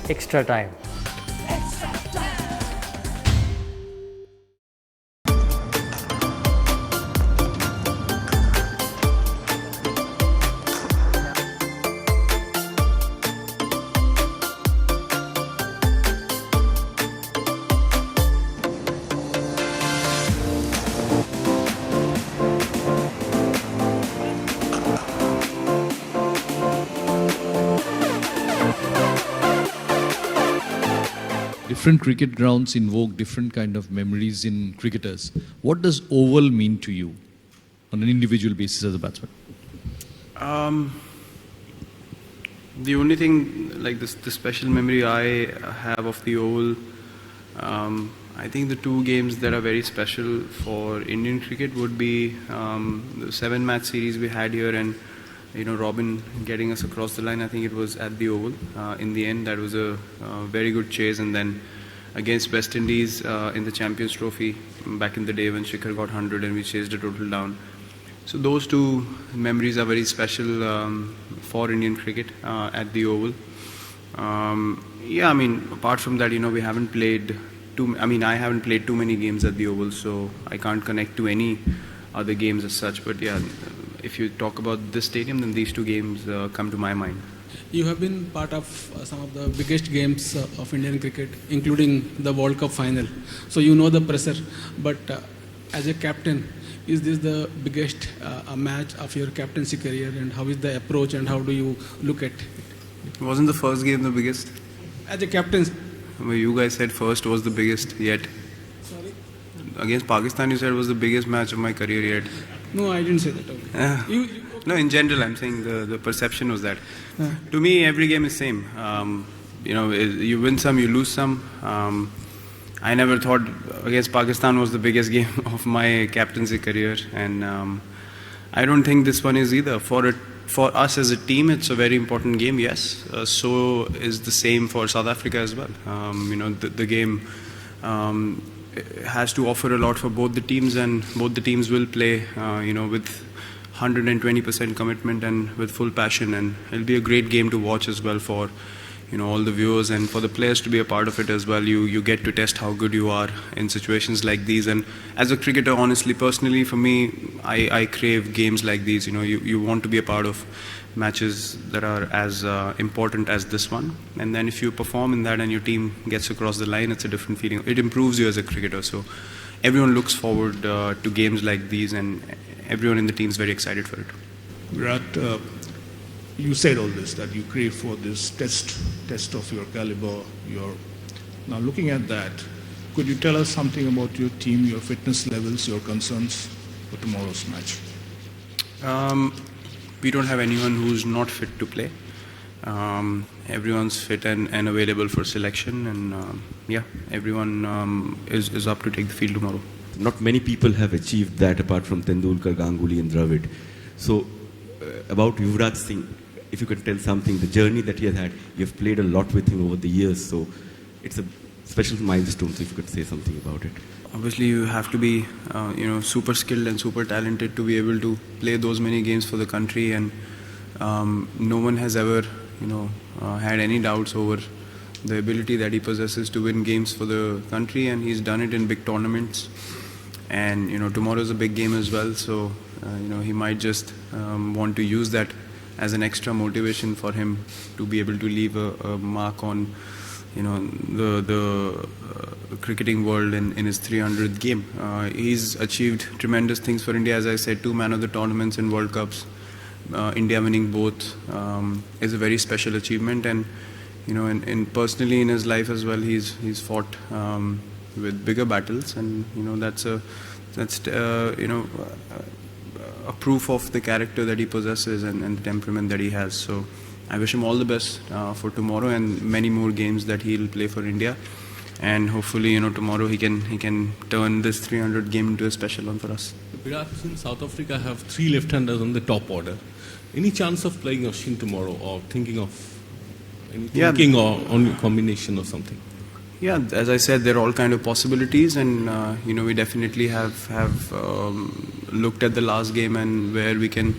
extra time. Different cricket grounds invoke different kind of memories in cricketers. What does oval mean to you on an individual basis as a batsman? The only thing, like this, the special memory I have of the Oval, I think the two games that are very special for Indian cricket would be the 7-match series we had here, and Robin getting us across the line. I think it was at the Oval. In the end, that was a very good chase, and then against West Indies in the Champions Trophy back in the day when Shikhar got 100 and we chased the total down. So those two memories are very special for Indian cricket at the Oval. Apart from that, we haven't played I haven't played too many games at the Oval, so I can't connect to any other games as such. But yeah, if you talk about this stadium, then these two games come to my mind. You have been part of some of the biggest games of Indian cricket, including the World Cup final. So you know the pressure. But as a captain, is this the biggest match of your captaincy career, and how is the approach and how do you look at it? Wasn't the first game the biggest? As a captain. Well, you guys said first was the biggest yet. Sorry? Against Pakistan, you said was the biggest match of my career yet. No, I didn't say that. Okay. No, in general, I'm saying the perception was that. To me, every game is same. You win some, you lose some. I never thought against Pakistan was the biggest game of my captaincy career, and I don't think this one is either. For us as a team, it's a very important game, yes. So is the same for South Africa as well. The game has to offer a lot for both the teams, and both the teams will play, with 120% commitment and with full passion, and it'll be a great game to watch as well for all the viewers and for the players to be a part of it as well. You get to test how good you are in situations like these, and as a cricketer, honestly, personally, for me, I crave games like these. You want to be a part of matches that are as important as this one, and then if you perform in that and your team gets across the line, it's a different feeling. It improves you as a cricketer, so everyone looks forward to games like these, and everyone in the team is very excited for it. Virat, you said all this, that you crave for this test of your caliber. Now looking at that, could you tell us something about your team, your fitness levels, your concerns for tomorrow's match? We don't have anyone who's not fit to play. Everyone's fit and available for selection, and everyone is up to take the field tomorrow. Not many people have achieved that apart from Tendulkar, Ganguly and Dravid. So about Yuvraj Singh, if you could tell something, the journey that he has had, you've played a lot with him over the years, so it's a special milestone, so if you could say something about it. Obviously, you have to be super skilled and super talented to be able to play those many games for the country, and no one has ever had any doubts over the ability that he possesses to win games for the country, and he's done it in big tournaments. And tomorrow is a big game as well, so he might just want to use that as an extra motivation for him to be able to leave a mark on the cricketing world in his 300th game. He's achieved tremendous things for India. As I said, 2 man of the tournaments in World Cups, India winning both is a very special achievement, and and personally in his life as well, he's fought with bigger battles, and that's a proof of the character that he possesses and the temperament that he has. So I wish him all the best for tomorrow and many more games that he'll play for India, and hopefully tomorrow he can turn this 300 game into a special one for us. Virat, in South Africa have 3 left-handers on the top order. Any chance of playing Ashwin tomorrow, or thinking of or on a combination or something? Yeah, as I said, there are all kind of possibilities, and we definitely have looked at the last game and where we can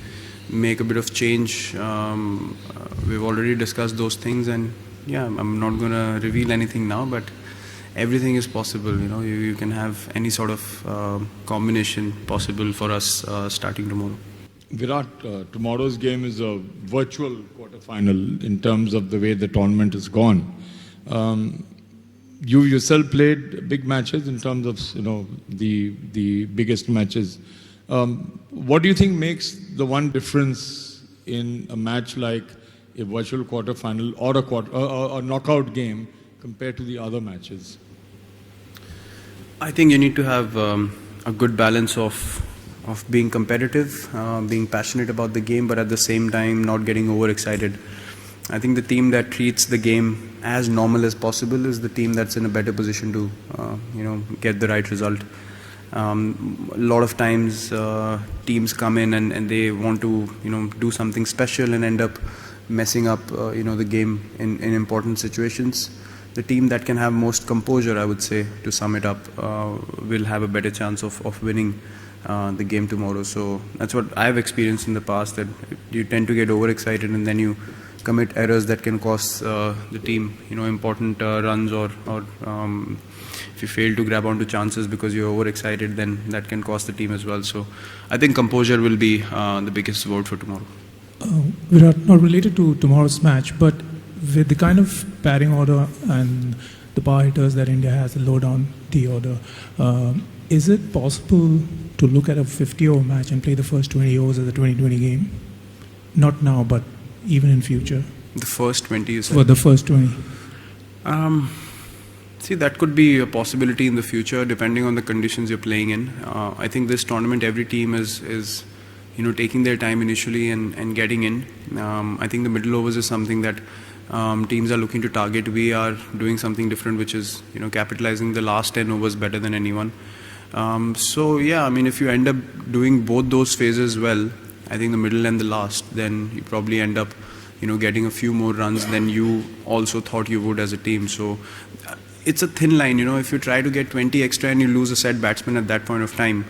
make a bit of change. We've already discussed those things, and yeah, I'm not going to reveal anything now, but everything is possible. You can have any sort of combination possible for us starting tomorrow. Virat, tomorrow's game is a virtual quarterfinal in terms of the way the tournament has gone. You yourself played big matches in terms of the biggest matches. What do you think makes the one difference in a match like a virtual quarterfinal or a knockout game compared to the other matches? I think you need to have a good balance of being competitive, being passionate about the game, but at the same time not getting overexcited. I think the team that treats the game as normal as possible is the team that's in a better position to get the right result. A lot of times teams come in and they want to do something special and end up messing up the game in important situations. The team that can have most composure, I would say, to sum it up, will have a better chance of winning the game tomorrow. So that's what I've experienced in the past, that you tend to get overexcited and then you commit errors that can cost the team important runs, or if you fail to grab onto chances because you're overexcited, then that can cost the team as well. So I think composure will be the biggest word for tomorrow. Virat, not related to tomorrow's match, but with the kind of batting order and the power hitters that India has, the low down the order, is it possible to look at a 50-over match and play the first 20 overs as a 20-20 game? Not now, but even in future. The first 20, you said? For the first 20. See, that could be a possibility in the future, depending on the conditions you're playing in. I think this tournament, every team is taking their time initially and getting in. I think the middle overs is something that teams are looking to target. We are doing something different, which is capitalizing the last 10 overs better than anyone. So yeah, I mean, if you end up doing both those phases well, I think the middle and the last, then you probably end up getting a few more runs than you also thought you would as a team. So it's a thin line. If you try to get 20 extra and you lose a set batsman at that point of time,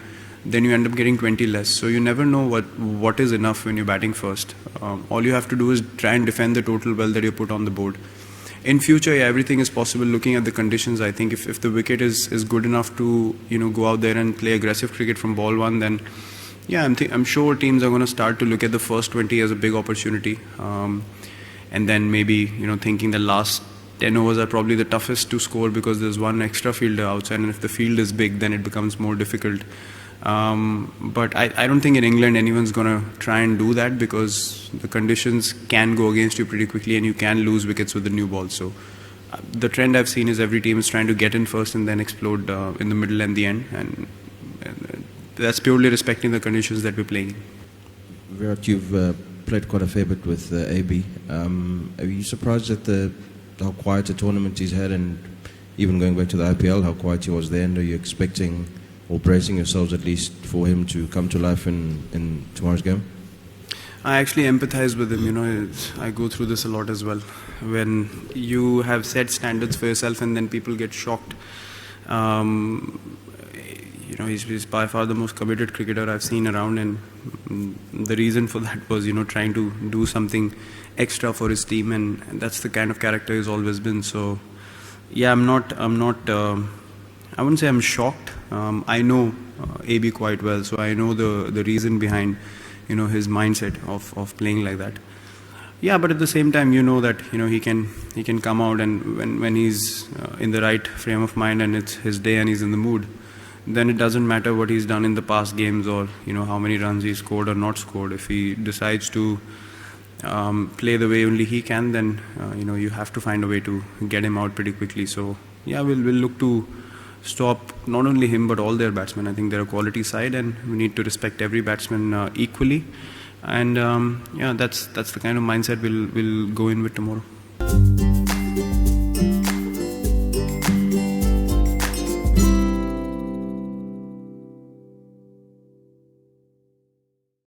then you end up getting 20 less. So you never know what is enough when you're batting first. All you have to do is try and defend the total well that you put on the board. In future, yeah, everything is possible looking at the conditions. I think if the wicket is good enough to go out there and play aggressive cricket from ball one, then yeah, I'm sure teams are going to start to look at the first 20 as a big opportunity, and then maybe thinking the last 10 overs are probably the toughest to score because there's one extra fielder outside, and if the field is big, then it becomes more difficult. But I don't think in England anyone's going to try and do that, because the conditions can go against you pretty quickly and you can lose wickets with the new ball. So the trend I've seen is every team is trying to get in first and then explode in the middle and the end, and that's purely respecting the conditions that we're playing in. Virat, you've played quite a fair bit with AB. Are you surprised at how quiet a tournament he's had, and even going back to the IPL, how quiet he was there? And are you expecting or bracing yourselves at least for him to come to life in tomorrow's game? I actually empathize with him. I go through this a lot as well. When you have set standards for yourself and then people get shocked. He's by far the most committed cricketer I've seen around, and the reason for that was trying to do something extra for his team, and that's the kind of character he's always been. So yeah, I'm not I wouldn't say I'm shocked. I know AB quite well, so I know the reason behind his mindset of playing like that. Yeah, but at the same time, that he can come out, and when he's in the right frame of mind and it's his day and he's in the mood, then it doesn't matter what he's done in the past games or how many runs he scored or not scored. If he decides to play the way only he can, then you have to find a way to get him out pretty quickly. So yeah, we'll look to stop not only him but all their batsmen. I think they're a quality side, and we need to respect every batsman equally. And yeah, that's the kind of mindset we'll go in with tomorrow.